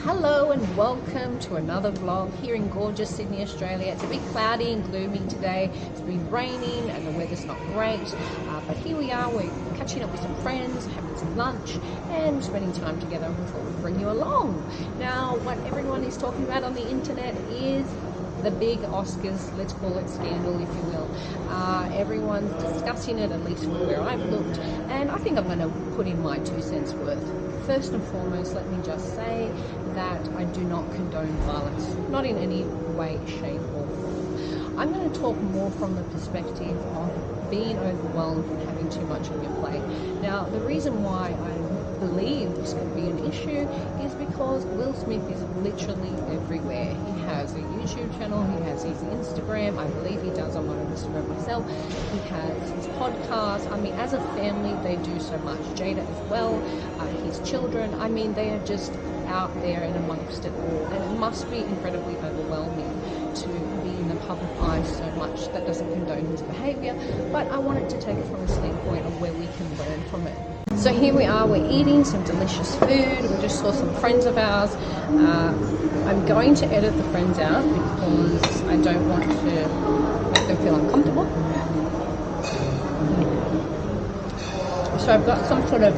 Hello and welcome to another vlog here in gorgeous Sydney, Australia. It's a bit cloudy and gloomy today. It's been raining and the weather's not great, but here we are. We're catching up with some friends, having some lunch and spending time together. We thought we'd bring you along. Now, what everyone is talking about on the internet is the big Oscars, let's call it scandal if you will. Everyone's discussing it, at least from where I've looked, and I think I'm going to put in my 2 cents worth. First and foremost, let me just say that I do not condone violence, not in any way, shape or form. I'm going to talk more from the perspective of being overwhelmed and having too much on your plate. Now, the reason why I believe this could be an issue is because Will Smith is literally everywhere. He has a YouTube channel, he has his Instagram, I believe he does, I'm not on Instagram myself, he has his podcast. I mean, as a family they do so much. Jada as well, his children, I mean, they are just out there and amongst it all, and it must be incredibly overwhelming to be in the public eye so much. That doesn't condone his behaviour, but I wanted to take it from a standpoint of where we can learn from it. So here we are, we're eating some delicious food. We just saw some friends of ours. I'm going to edit the friends out because I don't want to make them feel uncomfortable. So I've got some sort of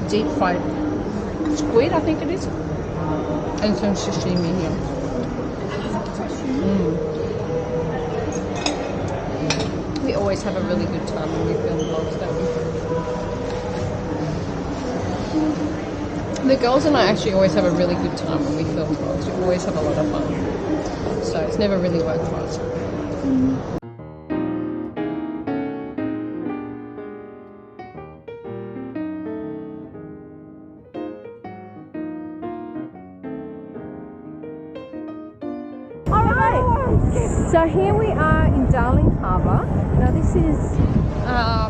deep fried squid, I think it is, and some sashimi here. We always have a really good time when we film vlogs, don't we? The girls and I actually always have a really good time when we film vlogs. We always have a lot of fun. So it's never really worked for us. So here we are in Darling Harbour. Now this is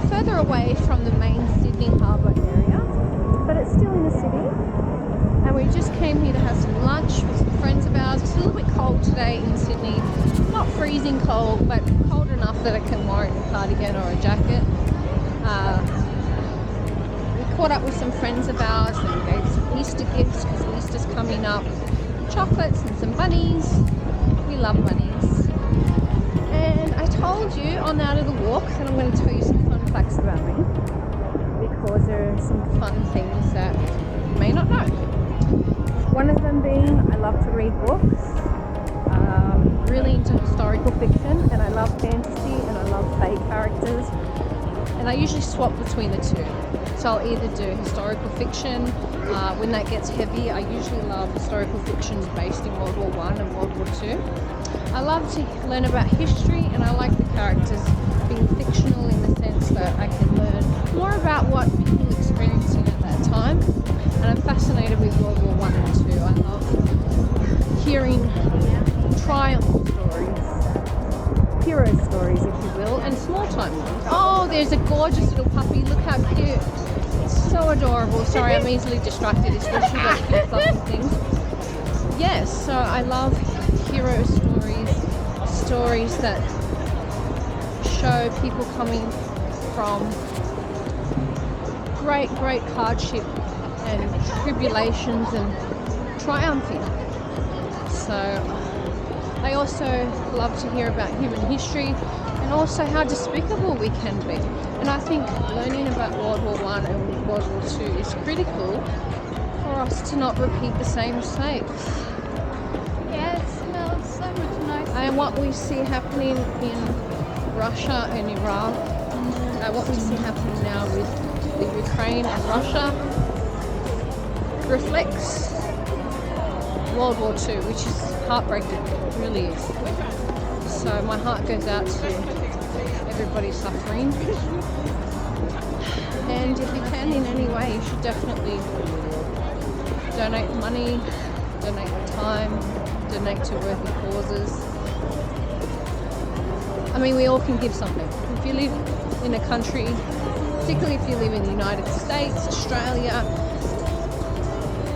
further away from the main Sydney Harbour area, but it's still in the city. And we just came here to have some lunch with some friends of ours. It's a little bit cold today in Sydney. Not freezing cold, but cold enough that it can warrant a cardigan or a jacket. We caught up with some friends of ours and gave some Easter gifts because Easter's coming up. Chocolates and some bunnies. We love bunnies. And I told you on the Out of the Walk that I'm going to tell you some fun facts about me, because there are some fun things that you may not know. One of them being I love to read books, really into historical fiction, and I love fantasy and I love fake characters, and I usually swap between the two. So I'll either do historical fiction. When that gets heavy, I usually love historical fictions based in World War I and World War II. I love to learn about history, and I like the characters being fictional in the sense that I can learn more about what people were experiencing at that time. And I'm fascinated with World War I and II. I love hearing triumph stories, hero stories if you will, and small time ones. Oh, there's a gorgeous little puppy, look how cute. So adorable. Sorry, I'm easily distracted, especially those cute fluffy things. Yes, so I love hero stories that show people coming from great hardship and tribulations and triumphing. So I also love to hear about human history and also how despicable we can be. And I think learning about World War I and World War II is critical for us to not repeat the same mistakes. Yeah, it smells so much nicer. And what we see happening in Russia and Iraq, what we see happening now with the Ukraine and Russia reflects World War II, which is heartbreaking. It really is. So my heart goes out to everybody suffering. And if you can in any way, you should definitely donate money, donate time, donate to worthy causes. I mean, we all can give something. If you live in a country, particularly if you live in the United States, Australia,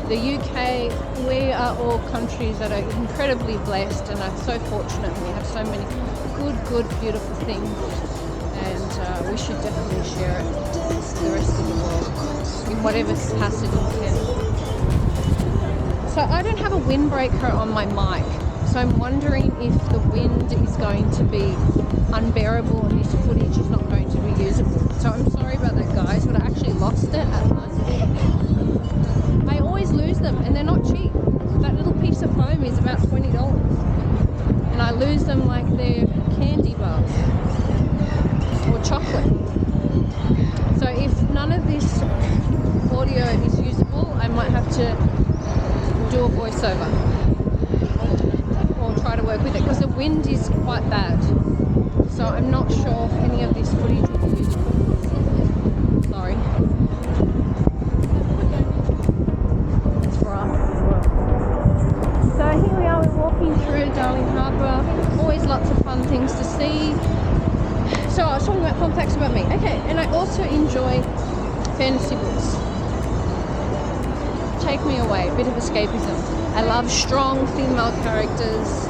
the UK, we are all countries that are incredibly blessed and are so fortunate. We have so many good, beautiful things, and we should definitely share it with the rest of the world in whatever capacity we can. So I don't have a windbreaker on my mic, so I'm wondering if the wind is going to be unbearable and this footage is not going to be usable. So I'm sorry about that, guys, but I actually lost it at lunch. I always lose them and they're not cheap. That little piece of foam is about $20 and I lose them like they're candy bars or chocolate. So if none of this audio is usable, I might have to do a voiceover or try to work with it because the wind is quite bad. So I'm not sure if any of this footage will be usable. Sorry. It's rough as well. So here we are, we're walking through Darling Harbour. Always lots of fun things to see. So I was talking about fun facts about me. Okay, and I also enjoy fantasy books. Take me away, a bit of escapism. I love strong female characters.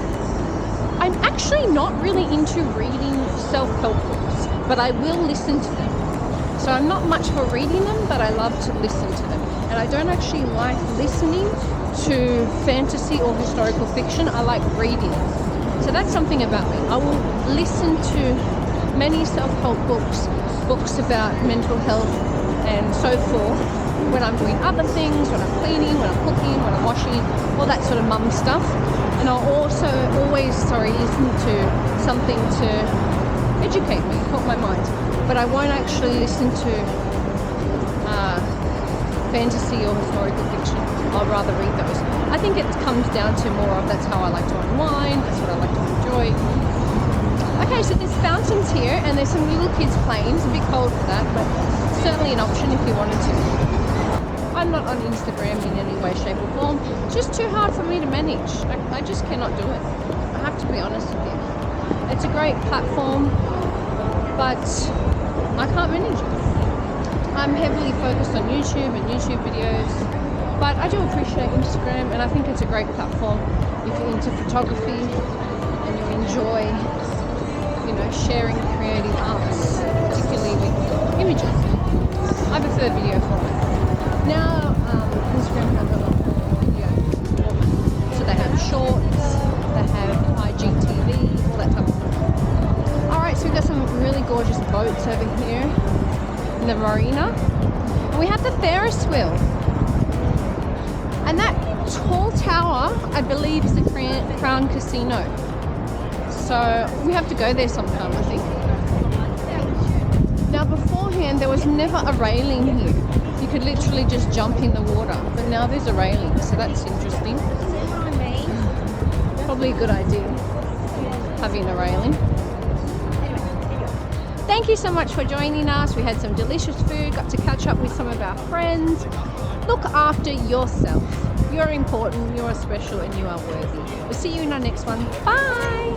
I'm actually not really into reading self-help books, but I will listen to them. So I'm not much for reading them, but I love to listen to them. And I don't actually like listening to fantasy or historical fiction. I like reading. So that's something about me. I will listen to many self-help books about mental health and so forth when I'm doing other things, when I'm cleaning, when I'm cooking, when I'm washing, all that sort of mum stuff. And I'll also always, listen to something to educate me, help my mind. But I won't actually listen to fantasy or historical fiction. I'll rather read those. I think it comes down to more of that's how I like to unwind, that's what I like to enjoy. Okay, so there's fountains here and there's some little kids playing. It's a bit cold for that, but certainly an option if you wanted to. I'm not on Instagram in any way, shape or form. It's just too hard for me to manage. I just cannot do it. I have to be honest with you. It's a great platform, but I can't manage it. I'm heavily focused on YouTube and YouTube videos, but I do appreciate Instagram and I think it's a great platform if you're into photography and you enjoy, sharing creative arts, particularly with images. I prefer video format. Now, Instagram has a lot of video format. So they have shorts, they have IGTV, all that type of stuff. Alright, so we've got some really gorgeous boats over here in the marina. And we have the Ferris wheel. And that tall tower, I believe, is the Crown Casino. So we have to go there sometime, I think. Now beforehand, there was never a railing here. You could literally just jump in the water, but now there's a railing, so that's interesting. Probably a good idea, having a railing. Thank you so much for joining us. We had some delicious food, got to catch up with some of our friends. Look after yourself. You're important, you are special, and you are worthy. We'll see you in our next one. Bye!